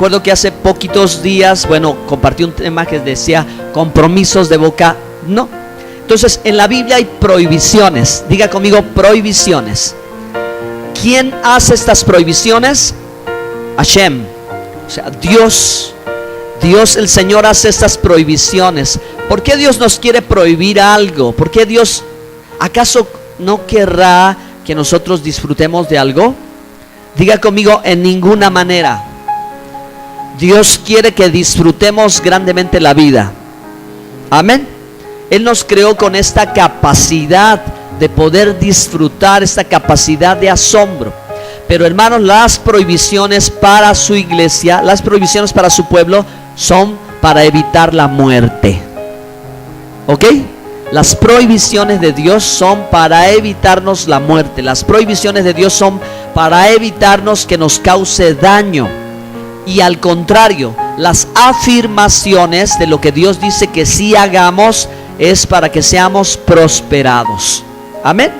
acuerdo que hace poquitos días, compartí un tema que decía compromisos de boca, no. Entonces, en la Biblia hay prohibiciones. Diga conmigo, prohibiciones. ¿Quién hace estas prohibiciones? Hashem. O sea, Dios el Señor hace estas prohibiciones. ¿Por qué Dios nos quiere prohibir algo? ¿Por qué Dios acaso no querrá que nosotros disfrutemos de algo? Diga conmigo, en ninguna manera. Dios quiere que disfrutemos grandemente la vida. Amén. Él nos creó con esta capacidad de poder disfrutar, esta capacidad de asombro. Pero hermanos, las prohibiciones para su iglesia, las prohibiciones para su pueblo son para evitar la muerte. ¿Ok? Las prohibiciones de Dios son para evitarnos la muerte. Las prohibiciones de Dios son para evitarnos que nos cause daño. Y al contrario, las afirmaciones de lo que Dios dice que sí hagamos es para que seamos prosperados. Amén.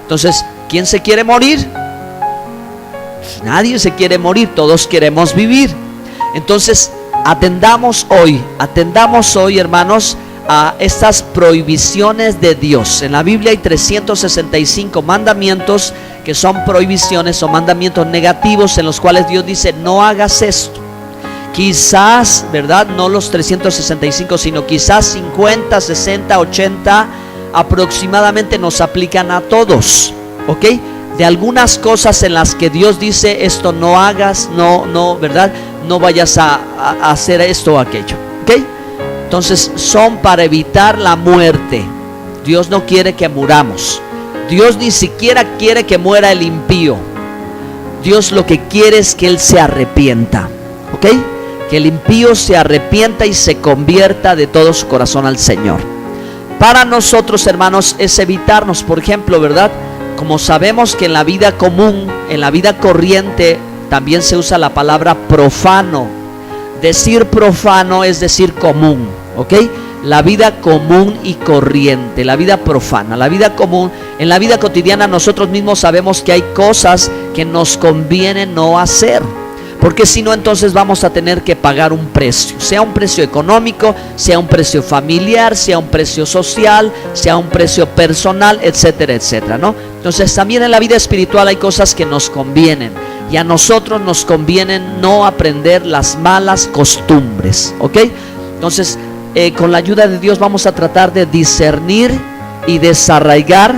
Entonces, ¿quién se quiere morir? Nadie se quiere morir, todos queremos vivir. Entonces, atendamos hoy, hermanos, a estas prohibiciones de Dios. En la Biblia hay 365 mandamientos que son prohibiciones o mandamientos negativos en los cuales Dios dice: no hagas esto. Quizás, ¿verdad? No los 365, sino quizás 50, 60, 80 aproximadamente nos aplican a todos. ¿Ok? De algunas cosas en las que Dios dice: esto no hagas, no, ¿verdad? No vayas a hacer esto o aquello. ¿Ok? Entonces son para evitar la muerte. Dios no quiere que muramos. Dios ni siquiera quiere que muera el impío. Dios lo que quiere es que él se arrepienta. ¿Ok? Que el impío se arrepienta y se convierta de todo su corazón al Señor. Para nosotros, hermanos, es evitarnos, por ejemplo, ¿verdad? Como sabemos que en la vida común, en la vida corriente, también se usa la palabra profano. Decir profano es decir común, ¿ok? La vida común y corriente, la vida profana, la vida común. En la vida cotidiana nosotros mismos sabemos que hay cosas que nos conviene no hacer, porque si no, entonces vamos a tener que pagar un precio, sea un precio económico, sea un precio familiar, sea un precio social, sea un precio personal, etcétera, etcétera, ¿no? Entonces también en la vida espiritual hay cosas que nos convienen, y a nosotros nos conviene no aprender las malas costumbres, ¿ok? Entonces con la ayuda de Dios vamos a tratar de discernir y desarraigar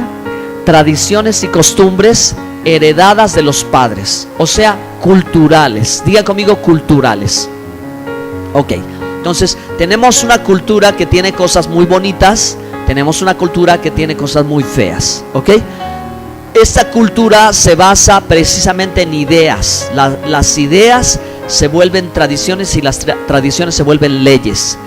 tradiciones y costumbres heredadas de los padres, o sea, culturales. Diga conmigo, culturales. Ok, entonces tenemos una cultura que tiene cosas muy bonitas, tenemos una cultura que tiene cosas muy feas. Ok, esta cultura se basa precisamente en ideas. Las ideas se vuelven tradiciones y las tradiciones se vuelven leyes.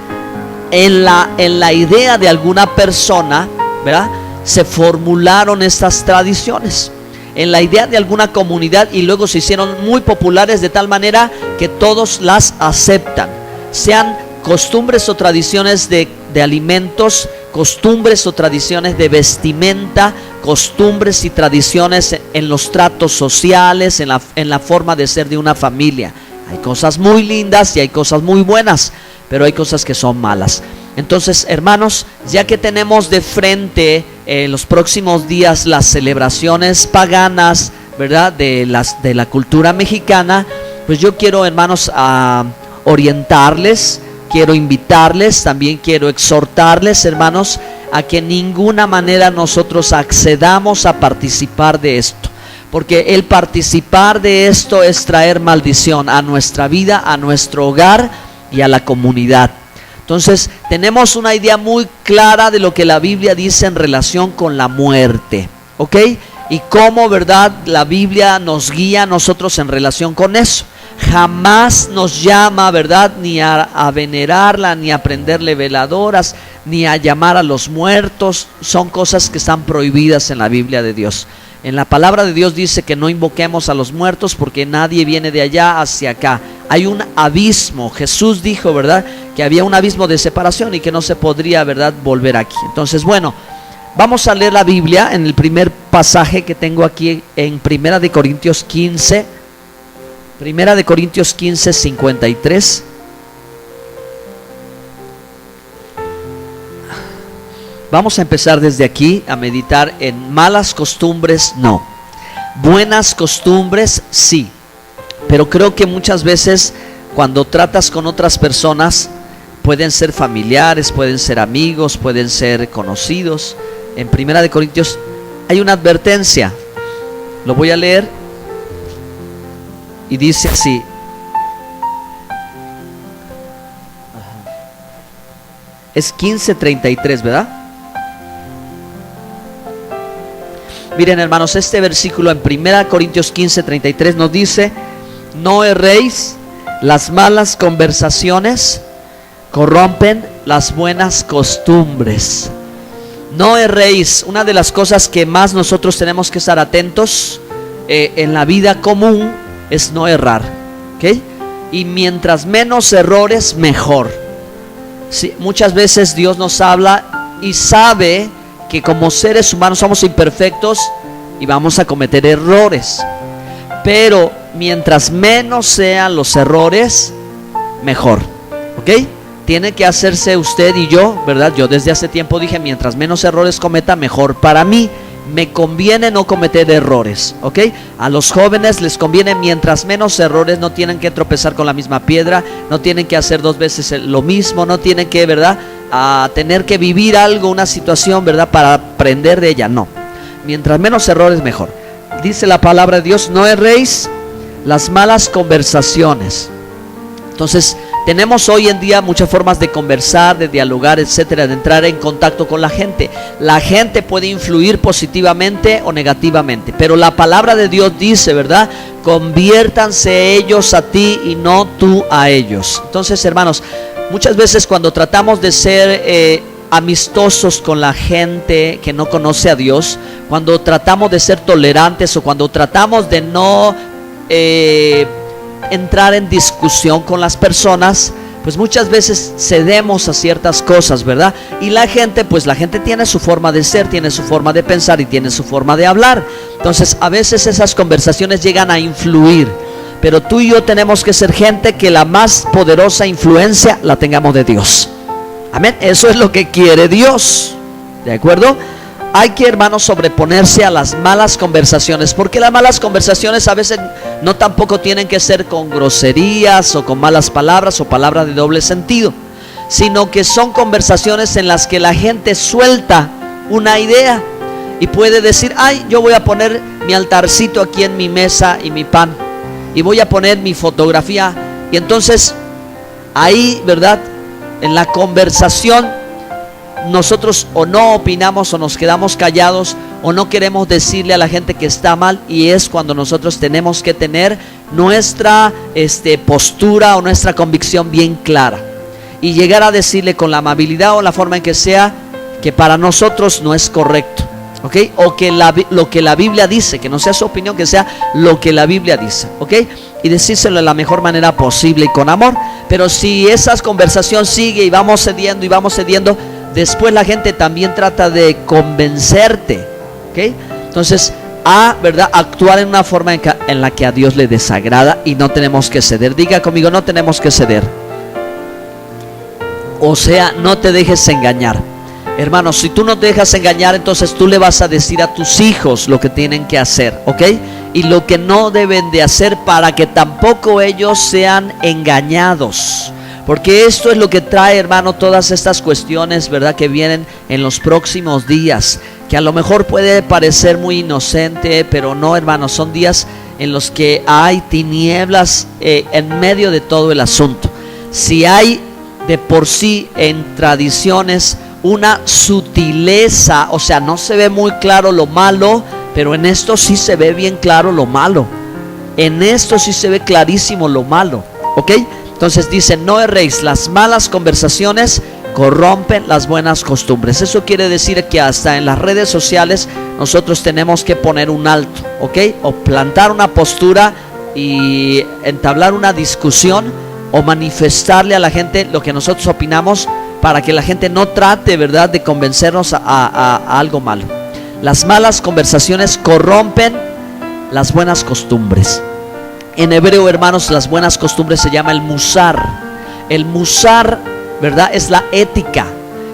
En la idea de alguna persona, ¿verdad?, se formularon estas tradiciones. En la idea de alguna comunidad, y luego se hicieron muy populares de tal manera que todos las aceptan. Sean costumbres o tradiciones de alimentos, costumbres o tradiciones de vestimenta, costumbres y tradiciones en los tratos sociales, en la forma de ser de una familia. Hay cosas muy lindas y hay cosas muy buenas, pero hay cosas que son malas. Entonces, hermanos, ya que tenemos de frente los próximos días las celebraciones paganas, ¿verdad?, de la cultura mexicana, pues yo quiero, hermanos, orientarles, quiero invitarles, también quiero exhortarles, hermanos, a que en ninguna manera nosotros accedamos a participar de esto, porque el participar de esto es traer maldición a nuestra vida, a nuestro hogar y a la comunidad. Entonces tenemos una idea muy clara de lo que la Biblia dice en relación con la muerte, ¿ok? Y cómo, ¿verdad?, la Biblia nos guía a nosotros en relación con eso. Jamás nos llama, ¿verdad?, ni a venerarla, ni a prenderle veladoras, ni a llamar a los muertos. Son cosas que están prohibidas en la Biblia de Dios. En la palabra de Dios dice que no invoquemos a los muertos porque nadie viene de allá hacia acá. Hay un abismo. Jesús dijo, ¿verdad?, que había un abismo de separación y que no se podría, ¿verdad?, volver aquí. Entonces, bueno, vamos a leer la Biblia en el primer pasaje que tengo aquí en 1 Corintios 15. Primera de Corintios 15, 53. Vamos a empezar desde aquí a meditar en malas costumbres, no. Buenas costumbres, sí. Pero creo que muchas veces cuando tratas con otras personas, pueden ser familiares, pueden ser amigos, pueden ser conocidos. En Primera de Corintios hay una advertencia. Lo voy a leer y dice así. Es 15:33, ¿verdad? Miren, hermanos, este versículo en 1 Corintios 15:33 nos dice: no erréis, las malas conversaciones corrompen las buenas costumbres. No erréis. Una de las cosas que más nosotros tenemos que estar atentos en la vida común es no errar, ¿ok? Y mientras menos errores, mejor. Sí, muchas veces Dios nos habla y sabe que como seres humanos somos imperfectos y vamos a cometer errores, pero mientras menos sean los errores, mejor, ¿ok? Tiene que hacerse usted y yo, ¿verdad? Yo desde hace tiempo dije, mientras menos errores cometa, mejor para mí. Me conviene no cometer errores, ¿ok? A los jóvenes les conviene mientras menos errores, no tienen que tropezar con la misma piedra, no tienen que hacer 2 veces lo mismo, no tienen que, ¿verdad?, a tener que vivir algo, una situación, ¿verdad?, para aprender de ella. No, mientras menos errores, mejor. Dice la palabra de Dios: no erréis, las malas conversaciones. Entonces, tenemos hoy en día muchas formas de conversar, de dialogar, etcétera, de entrar en contacto con la gente. La gente puede influir positivamente o negativamente, pero la palabra de Dios dice, ¿verdad?, conviértanse ellos a ti y no tú a ellos. Entonces, hermanos, muchas veces cuando tratamos de ser amistosos con la gente que no conoce a Dios, cuando tratamos de ser tolerantes o cuando tratamos de no entrar en discusión con las personas, pues muchas veces cedemos a ciertas cosas, ¿verdad? Y la gente, pues la gente tiene su forma de ser, tiene su forma de pensar y tiene su forma de hablar. Entonces a veces esas conversaciones llegan a influir, pero tú y yo tenemos que ser gente que la más poderosa influencia la tengamos de Dios. Amén. Eso es lo que quiere Dios, ¿de acuerdo? Hay que, hermanos, sobreponerse a las malas conversaciones, porque las malas conversaciones a veces no tampoco tienen que ser con groserías o con malas palabras o palabras de doble sentido, sino que son conversaciones en las que la gente suelta una idea y puede decir: ay, yo voy a poner mi altarcito aquí en mi mesa y mi pan, y voy a poner mi fotografía. Y entonces ahí, ¿verdad?, en la conversación nosotros o no opinamos o nos quedamos callados o no queremos decirle a la gente que está mal, y es cuando nosotros tenemos que tener nuestra postura o nuestra convicción bien clara y llegar a decirle con la amabilidad o la forma en que sea que para nosotros no es correcto, ¿ok? O que lo que la Biblia dice, que no sea su opinión, que sea lo que la Biblia dice, ¿ok? Y decírselo de la mejor manera posible y con amor. Pero si esa conversación sigue y vamos cediendo, después la gente también trata de convencerte, ¿ok? Entonces, ¿verdad?, actuar en una forma en la que a Dios le desagrada, y no tenemos que ceder. Diga conmigo: no tenemos que ceder. O sea, no te dejes engañar. Hermanos, si tú no te dejas engañar, entonces tú le vas a decir a tus hijos lo que tienen que hacer, ¿ok? Y lo que no deben de hacer, para que tampoco ellos sean engañados. Porque esto es lo que trae, hermano, todas estas cuestiones, ¿verdad?, que vienen en los próximos días, que a lo mejor puede parecer muy inocente, pero no, hermano, son días en los que hay tinieblas en medio de todo el asunto. Si hay de por sí en tradiciones una sutileza, o sea, no se ve muy claro lo malo, pero en esto sí se ve bien claro lo malo. En esto sí se ve clarísimo lo malo, ¿ok? Entonces dice: no erréis, las malas conversaciones corrompen las buenas costumbres. Eso quiere decir que hasta en las redes sociales nosotros tenemos que poner un alto, ¿ok? O plantar una postura y entablar una discusión o manifestarle a la gente lo que nosotros opinamos, para que la gente no trate, ¿verdad?, de convencernos a algo malo. Las malas conversaciones corrompen las buenas costumbres. En hebreo, hermanos, las buenas costumbres se llama el musar. El musar, ¿verdad?, es la ética.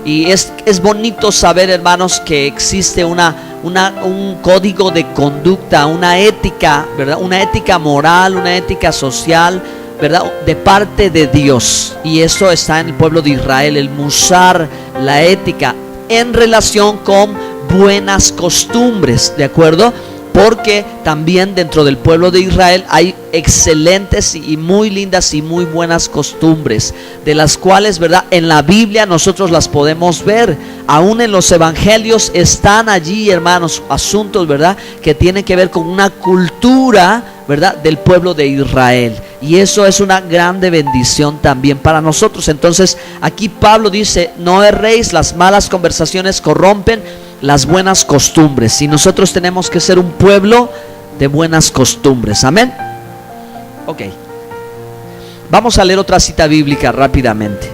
Y es bonito saber, hermanos, que existe un código de conducta, una ética, ¿verdad?, una ética moral, una ética social, ¿verdad?, de parte de Dios. Y eso está en el pueblo de Israel, el musar, la ética, en relación con buenas costumbres, ¿de acuerdo? Porque también dentro del pueblo de Israel hay excelentes y muy lindas y muy buenas costumbres, de las cuales, ¿verdad?, en la Biblia nosotros las podemos ver. Aún en los evangelios están allí, hermanos, asuntos, ¿verdad?, que tienen que ver con una cultura, ¿verdad?, del pueblo de Israel. Y eso es una grande bendición también para nosotros. Entonces aquí Pablo dice: no erréis, las malas conversaciones corrompen las buenas costumbres, y nosotros tenemos que ser un pueblo de buenas costumbres. Amén. Ok, vamos a leer otra cita bíblica rápidamente.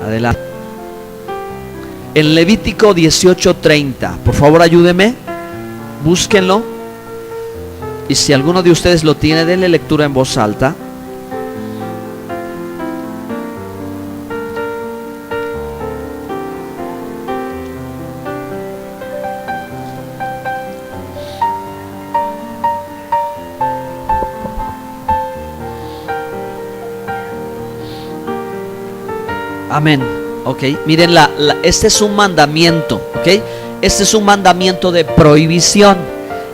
Adelante. En Levítico 18:30, por favor ayúdeme, búsquenlo, y si alguno de ustedes lo tiene, denle lectura en voz alta. Amén. Ok, miren, este es un mandamiento, ok. Este es un mandamiento de prohibición.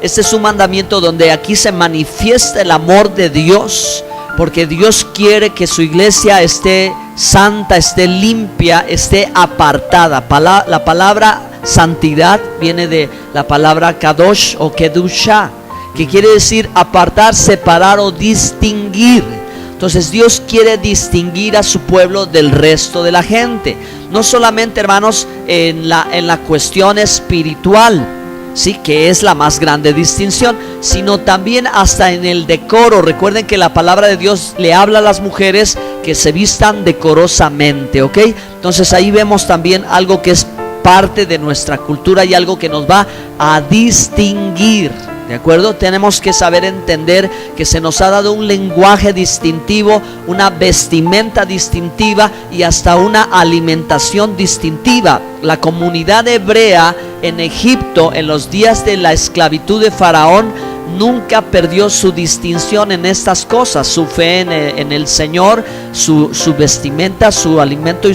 Este es un mandamiento donde aquí se manifiesta el amor de Dios, porque Dios quiere que su iglesia esté santa, esté limpia, esté apartada. La palabra santidad viene de la palabra kadosh o kedusha, que quiere decir apartar, separar o distinguir. Entonces Dios quiere distinguir a su pueblo del resto de la gente, no solamente, hermanos, en la cuestión espiritual, sí, que es la más grande distinción, sino también hasta en el decoro. Recuerden que la palabra de Dios le habla a las mujeres que se vistan decorosamente, ¿ok? Entonces ahí vemos también algo que es parte de nuestra cultura y algo que nos va a distinguir, ¿de acuerdo? Tenemos que saber entender que se nos ha dado un lenguaje distintivo, una vestimenta distintiva y hasta una alimentación distintiva. La comunidad hebrea en Egipto, en los días de la esclavitud de Faraón, nunca perdió su distinción en estas cosas: su fe en el Señor, su vestimenta, su alimento y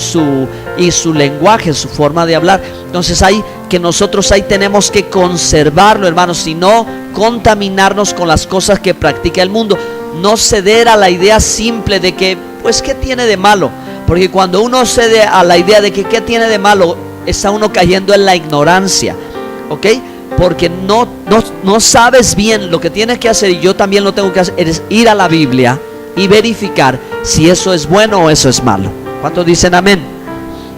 su lenguaje, su forma de hablar. Entonces nosotros ahí tenemos que conservarlo, hermanos, y no contaminarnos con las cosas que practica el mundo. No ceder a la idea simple de que, pues, ¿qué tiene de malo? Porque cuando uno cede a la idea de que ¿qué tiene de malo?, está uno cayendo en la ignorancia, ¿ok? Porque no sabes bien lo que tienes que hacer, y yo también lo tengo que hacer, es ir a la Biblia y verificar si eso es bueno o eso es malo. ¿Cuántos dicen amén?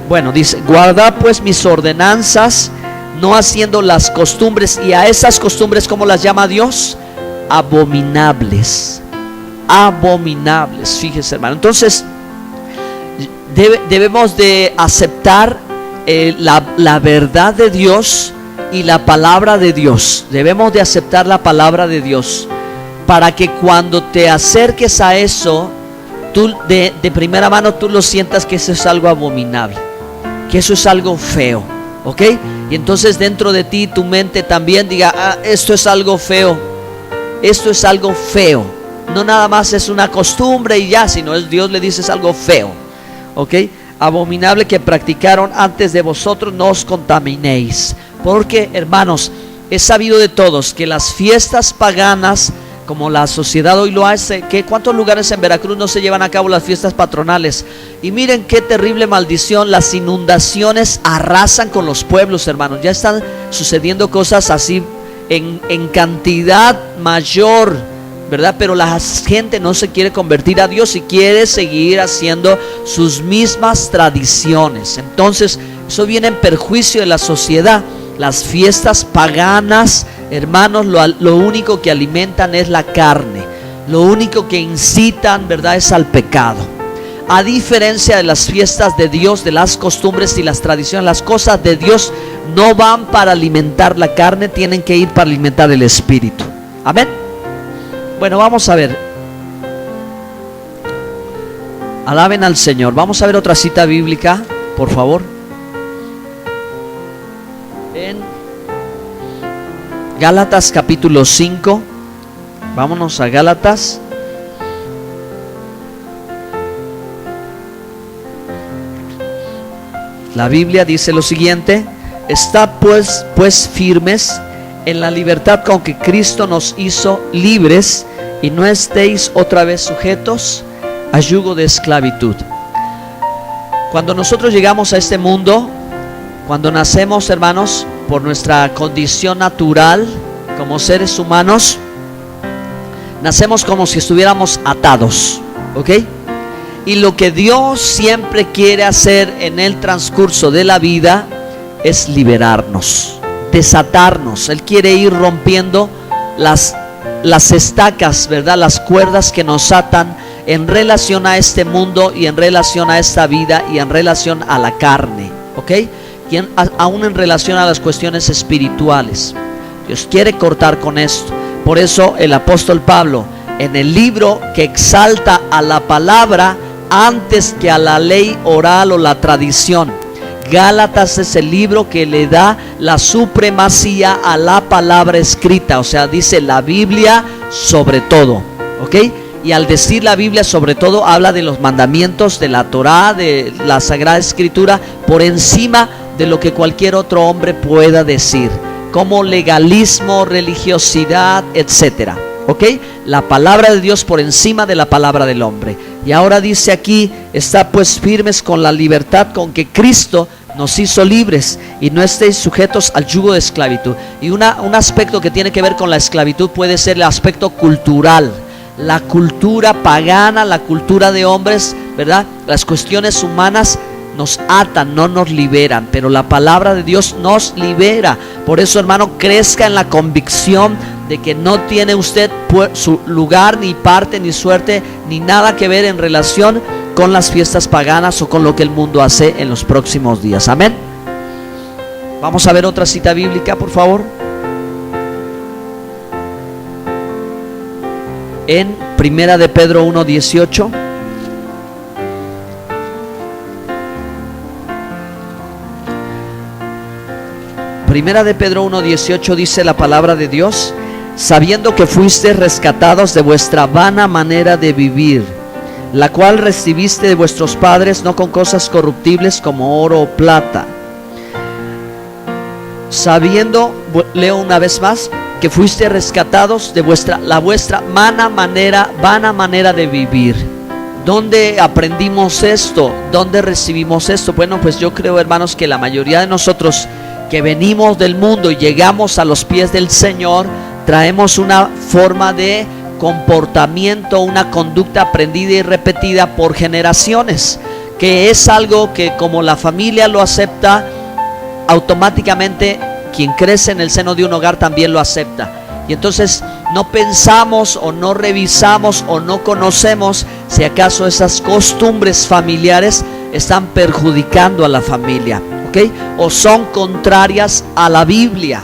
Bueno, dice: guardad pues mis ordenanzas, no haciendo las costumbres. Y a esas costumbres, ¿cómo las llama Dios? Abominables. Abominables. Fíjese, hermano. Entonces debemos de aceptar la verdad de Dios y la palabra de Dios. Debemos de aceptar la palabra de Dios, para que cuando te acerques a eso, tú de primera mano tú lo sientas que eso es algo abominable, que eso es algo feo, ¿ok? Y entonces dentro de ti, tu mente también diga: esto es algo feo, esto es algo feo. No nada más es una costumbre y ya, sino Dios le dice: es algo feo, ¿ok? Abominable que practicaron antes de vosotros, no os contaminéis. Porque, hermanos, es sabido de todos que las fiestas paganas, como la sociedad hoy lo hace, que ¿cuántos lugares en Veracruz no se llevan a cabo las fiestas patronales? Y miren qué terrible maldición: las inundaciones arrasan con los pueblos, hermanos. Ya están sucediendo cosas así en cantidad mayor, ¿verdad? Pero la gente no se quiere convertir a Dios y quiere seguir haciendo sus mismas tradiciones. Entonces eso viene en perjuicio de la sociedad. Las fiestas paganas, hermanos, lo único que alimentan es la carne. Lo único que incitan, ¿verdad?, es al pecado. A diferencia de las fiestas de Dios, de las costumbres y las tradiciones, las cosas de Dios no van para alimentar la carne, tienen que ir para alimentar el espíritu. Amén. Bueno, vamos a ver. Alaben al Señor. Vamos a ver otra cita bíblica, por favor. En Gálatas capítulo 5. Vámonos a Gálatas. La Biblia dice lo siguiente: Estad pues firmes en la libertad con que Cristo nos hizo libres, y no estéis otra vez sujetos a yugo de esclavitud. Cuando nosotros llegamos a este mundo, cuando nacemos, hermanos, por nuestra condición natural como seres humanos, nacemos como si estuviéramos atados, ¿ok? Y lo que Dios siempre quiere hacer en el transcurso de la vida es liberarnos, desatarnos. Él quiere ir rompiendo las estacas, ¿verdad? Las cuerdas que nos atan en relación a este mundo y en relación a esta vida y en relación a la carne, ¿ok? Y aún en relación a las cuestiones espirituales. Dios quiere cortar con esto. Por eso el apóstol Pablo, en el libro que exalta a la palabra antes que a la ley oral o la tradición, Gálatas es el libro que le da la supremacía a la palabra escrita. O sea, dice la Biblia sobre todo, ¿ok? Y al decir la Biblia sobre todo, habla de los mandamientos de la Torá, de la Sagrada Escritura, por encima de lo que cualquier otro hombre pueda decir, como legalismo, religiosidad, etcétera, ¿ok? La palabra de Dios por encima de la palabra del hombre. Y ahora dice aquí: está pues firmes con la libertad con que Cristo nos hizo libres, y no estéis sujetos al yugo de esclavitud. Y un aspecto que tiene que ver con la esclavitud puede ser el aspecto cultural. La cultura pagana, la cultura de hombres, ¿verdad? Las cuestiones humanas nos atan, no nos liberan, pero la palabra de Dios nos libera. Por eso, hermano, crezca en la convicción de que no tiene usted su lugar, ni parte, ni suerte, ni nada que ver en relación con las fiestas paganas o con lo que el mundo hace en los próximos días. Amén. Vamos a ver otra cita bíblica, por favor. En Primera de Pedro 1:18. Primera de Pedro 1:18 dice la palabra de Dios: sabiendo que fuisteis rescatados de vuestra vana manera de vivir, la cual recibiste de vuestros padres, no con cosas corruptibles como oro o plata. Sabiendo, leo una vez más, que fuiste rescatados de la vuestra vana manera de vivir. ¿Dónde aprendimos esto? ¿Dónde recibimos esto? Bueno, pues yo creo, hermanos, que la mayoría de nosotros que venimos del mundo y llegamos a los pies del Señor, traemos una forma de comportamiento, una conducta aprendida y repetida por generaciones, que es algo que, como la familia lo acepta, automáticamente quien crece en el seno de un hogar también lo acepta. Y entonces no pensamos o no revisamos o no conocemos si acaso esas costumbres familiares están perjudicando a la familia, ¿ok? O son contrarias a la Biblia.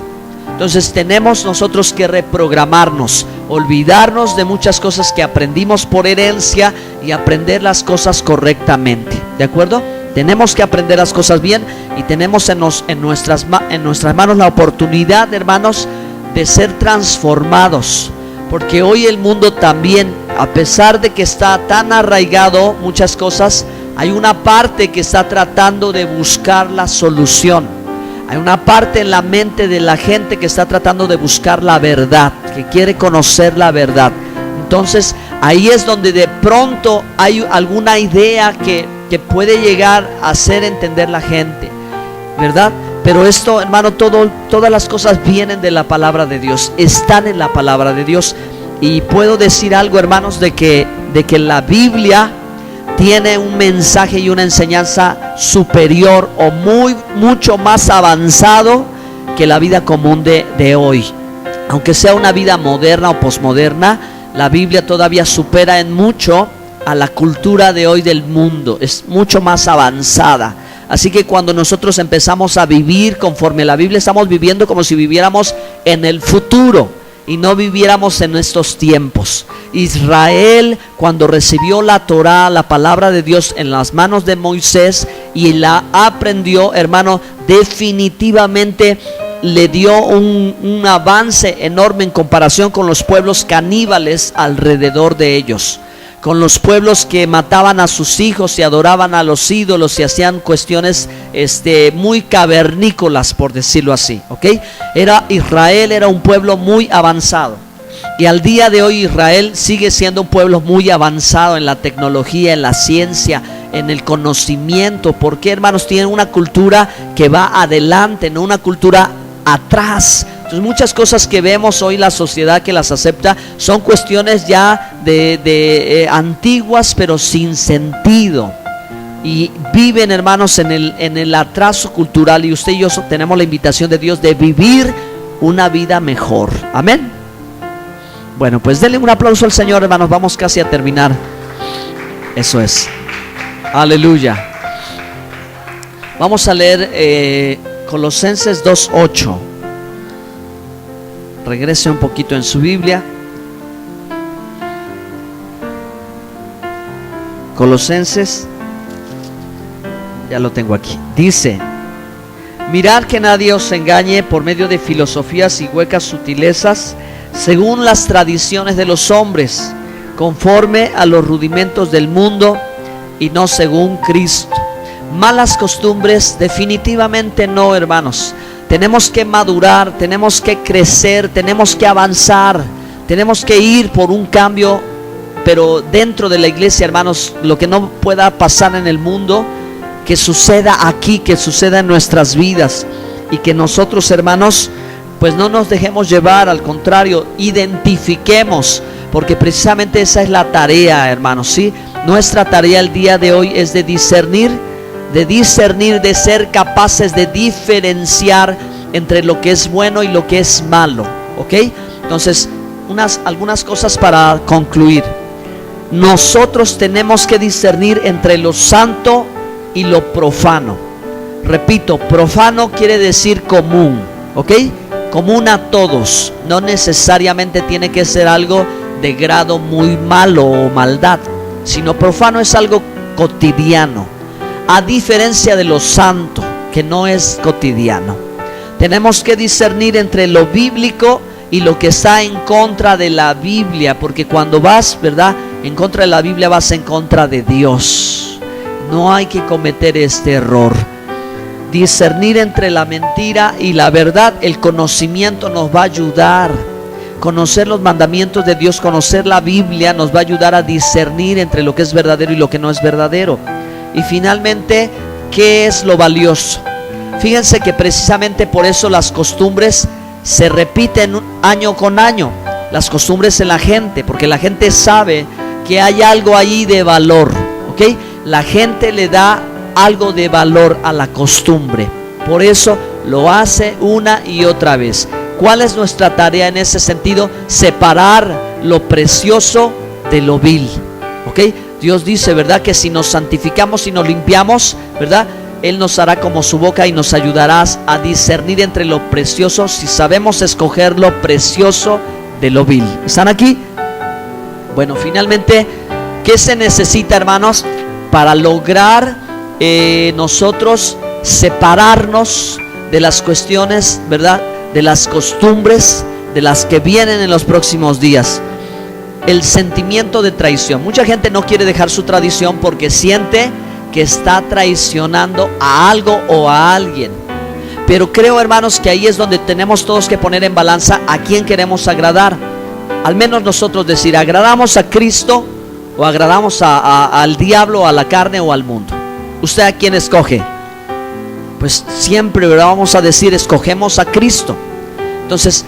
Entonces tenemos nosotros que reprogramarnos, olvidarnos de muchas cosas que aprendimos por herencia y aprender las cosas correctamente, ¿de acuerdo? Tenemos que aprender las cosas bien y tenemos en nuestras manos la oportunidad, hermanos, de ser transformados. Porque hoy el mundo también, a pesar de que está tan arraigado muchas cosas, hay una parte que está tratando de buscar la solución. Hay una parte en la mente de la gente que está tratando de buscar la verdad, que quiere conocer la verdad. Entonces ahí es donde de pronto hay alguna idea que puede llegar a hacer entender la gente, ¿verdad? Pero esto, hermano, todas las cosas vienen de la palabra de Dios, están en la palabra de Dios. Y puedo decir algo, hermanos, de que la Biblia tiene un mensaje y una enseñanza superior o mucho más avanzado que la vida común de hoy. Aunque sea una vida moderna o posmoderna, la Biblia todavía supera en mucho a la cultura de hoy del mundo, es mucho más avanzada. Así que cuando nosotros empezamos a vivir conforme la Biblia, estamos viviendo como si viviéramos en el futuro. y no viviéramos en estos tiempos. Israel, cuando recibió la Torá, la palabra de Dios, en las manos de Moisés y la aprendió, hermano, definitivamente le dio un avance enorme en comparación con los pueblos caníbales alrededor de ellos, con los pueblos que mataban a sus hijos y adoraban a los ídolos y hacían cuestiones muy cavernícolas, por decirlo así, ¿ok? Israel era un pueblo muy avanzado, y al día de hoy Israel sigue siendo un pueblo muy avanzado en la tecnología, en la ciencia, en el conocimiento. Porque, hermanos, tienen una cultura que va adelante, no una cultura atrás. Entonces, muchas cosas que vemos hoy, la sociedad que las acepta, son cuestiones ya de antiguas, pero sin sentido, y viven, hermanos, en el atraso cultural. Y usted y yo tenemos la invitación de Dios de vivir una vida mejor. Amén. Bueno, pues denle un aplauso al Señor, hermanos. Vamos casi a terminar. Eso es. Aleluya. Vamos a leer Colosenses 2:8. Regrese un poquito en su Biblia. Colosenses, ya lo tengo aquí. Dice: mirad que nadie os engañe por medio de filosofías y huecas sutilezas, según las tradiciones de los hombres, conforme a los rudimentos del mundo y no según Cristo. Malas costumbres definitivamente no, hermanos. Tenemos que madurar, tenemos que crecer, tenemos que avanzar, tenemos que ir por un cambio, pero dentro de la iglesia, hermanos. Lo que no pueda pasar en el mundo, que suceda aquí, que suceda en nuestras vidas, y que nosotros, hermanos, pues no nos dejemos llevar, al contrario, identifiquemos, porque precisamente esa es la tarea, hermanos, ¿sí? Nuestra tarea el día de hoy es de discernir, de ser capaces de diferenciar entre lo que es bueno y lo que es malo, ¿ok? Entonces, algunas cosas para concluir. Nosotros tenemos que discernir entre lo santo y lo profano. Repito, profano quiere decir común, ¿ok? Común a todos. No necesariamente tiene que ser algo de grado muy malo o maldad, sino profano es algo cotidiano, a diferencia de lo santo, que no es cotidiano. Tenemos que discernir entre lo bíblico y lo que está en contra de la Biblia, porque cuando vas, ¿verdad?, en contra de la Biblia, vas en contra de Dios. No hay que cometer este error. Discernir entre la mentira y la verdad. El conocimiento nos va a ayudar. Conocer los mandamientos de Dios, conocer la Biblia, nos va a ayudar a discernir entre lo que es verdadero y lo que no es verdadero. Y finalmente, ¿qué es lo valioso? Fíjense que precisamente por eso las costumbres se repiten año con año. Las costumbres en la gente, porque la gente sabe que hay algo ahí de valor, ¿ok? La gente le da algo de valor a la costumbre, por eso lo hace una y otra vez. ¿Cuál es nuestra tarea en ese sentido? Separar lo precioso de lo vil, ¿ok? Dios dice, ¿verdad?, que si nos santificamos y nos limpiamos, ¿verdad?, Él nos hará como su boca y nos ayudará a discernir entre lo precioso, si sabemos escoger lo precioso de lo vil. ¿Están aquí? Bueno, finalmente, ¿qué se necesita, hermanos, para lograr nosotros separarnos de las cuestiones, ¿verdad?, de las costumbres, de las que vienen en los próximos días? El sentimiento de traición. Mucha gente no quiere dejar su tradición porque siente que está traicionando a algo o a alguien. Pero creo, hermanos, que ahí es donde tenemos todos que poner en balanza a quién queremos agradar. Al menos nosotros decir, ¿agradamos a Cristo o agradamos al diablo, a la carne o al mundo? ¿Usted a quién escoge? Pues siempre, ¿verdad?, vamos a decir, escogemos a Cristo. Entonces,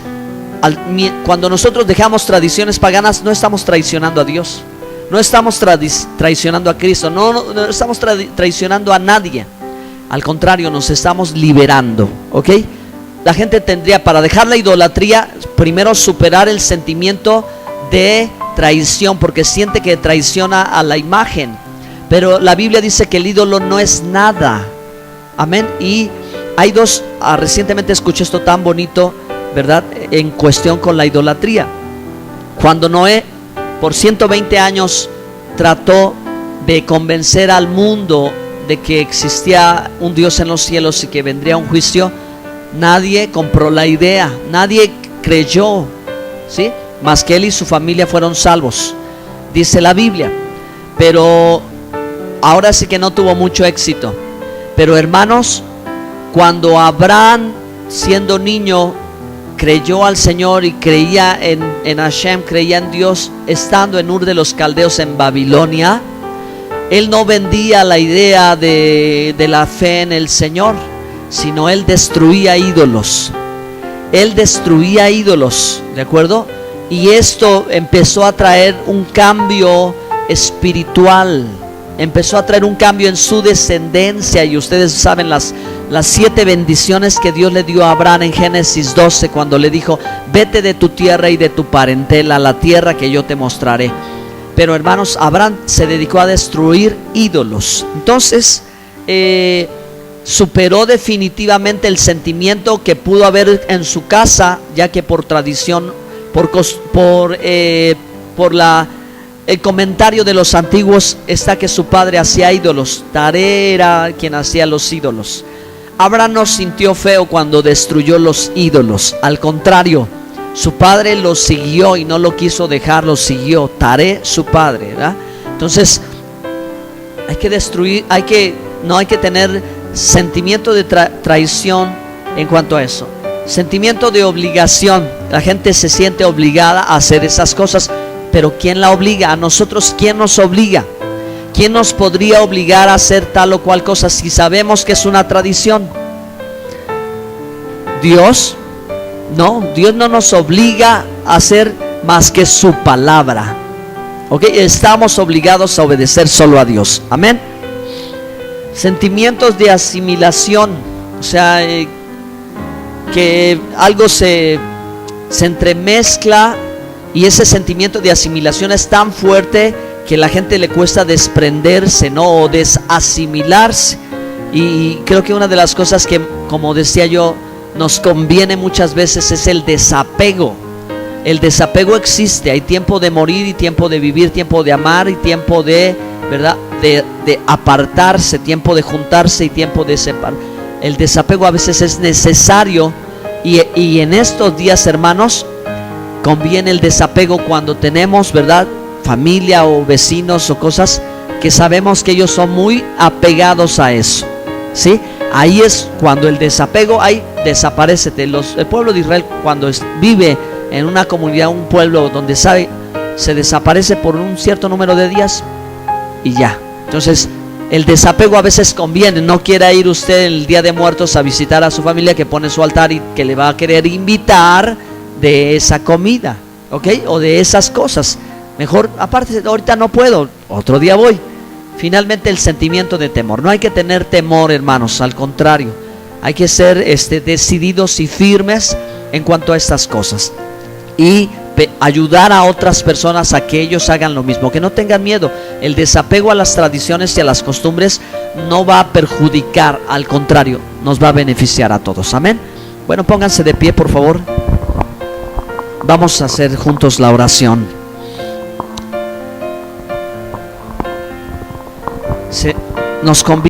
cuando nosotros dejamos tradiciones paganas, no estamos traicionando a Dios, no estamos traicionando a Cristo, no estamos traicionando a nadie. Al contrario, nos estamos liberando, ¿ok? La gente tendría, para dejar la idolatría, primero superar el sentimiento de traición, porque siente que traiciona a la imagen. Pero la Biblia dice que el ídolo no es nada. Amén. Y hay recientemente escuché esto tan bonito, ¿verdad?, en cuestión con la idolatría. Cuando Noé por 120 años trató de convencer al mundo de que existía un Dios en los cielos y que vendría un juicio, nadie compró la idea, nadie creyó, ¿sí?, más que él y su familia fueron salvos, dice la Biblia. Pero ahora sí que no tuvo mucho éxito. Pero hermanos, cuando Abraham, siendo niño, creyó al Señor y creía en Hashem, creía en Dios, estando en Ur de los Caldeos en Babilonia, él no vendía la idea de la fe en el Señor, sino él destruía ídolos. Él destruía ídolos, ¿de acuerdo? Y esto empezó a traer un cambio espiritual, empezó a traer un cambio en su descendencia. Y ustedes saben las 7 bendiciones que Dios le dio a Abraham en Génesis 12, cuando le dijo: vete de tu tierra y de tu parentela a la tierra que yo te mostraré. Pero hermanos, Abraham se dedicó a destruir ídolos. Entonces superó definitivamente el sentimiento que pudo haber en su casa, ya que por tradición, el comentario de los antiguos está que su padre hacía ídolos. Taré era quien hacía los ídolos. Abraham no sintió feo cuando destruyó los ídolos, al contrario, su padre lo siguió y no lo quiso dejar, lo siguió. Taré, su padre, ¿verdad? Entonces hay que destruir, no hay que tener sentimiento de traición en cuanto a eso. Sentimiento de obligación. La gente se siente obligada a hacer esas cosas, pero ¿quién la obliga? A nosotros, ¿quién nos obliga? ¿Quién nos podría obligar a hacer tal o cual cosa si sabemos que es una tradición? ¿Dios? No, Dios no nos obliga a hacer más que su palabra. ¿Ok? Estamos obligados a obedecer solo a Dios. Amén. Sentimientos de asimilación, o sea, que algo se entremezcla, y ese sentimiento de asimilación es tan fuerte que a la gente le cuesta desprenderse, ¿no?, o desasimilarse. Y creo que una de las cosas que, como decía yo, nos conviene muchas veces es el desapego. El desapego existe. Hay tiempo de morir y tiempo de vivir, tiempo de amar y tiempo de, ¿verdad?, de apartarse, tiempo de juntarse y tiempo de separar. El desapego a veces es necesario, y en estos días, hermanos, conviene el desapego cuando tenemos, ¿verdad?, familia o vecinos o cosas que sabemos que ellos son muy apegados a eso, ¿sí? Ahí es cuando el desapego, ahí desaparece. El pueblo de Israel, cuando vive en una comunidad, un pueblo donde se desaparece por un cierto número de días y ya. Entonces el desapego a veces conviene. No quiera ir usted el Día de Muertos a visitar a su familia que pone su altar y que le va a querer invitar de esa comida, ¿ok?, o de esas cosas. Mejor, aparte, ahorita no puedo, otro día voy. Finalmente, el sentimiento de temor. No hay que tener temor, hermanos, al contrario, hay que ser decididos y firmes en cuanto a estas cosas, y ayudar a otras personas a que ellos hagan lo mismo, que no tengan miedo. El desapego a las tradiciones y a las costumbres no va a perjudicar, al contrario, nos va a beneficiar a todos. Amén. Bueno, pónganse de pie, por favor. Vamos a hacer juntos la oración. Nos convida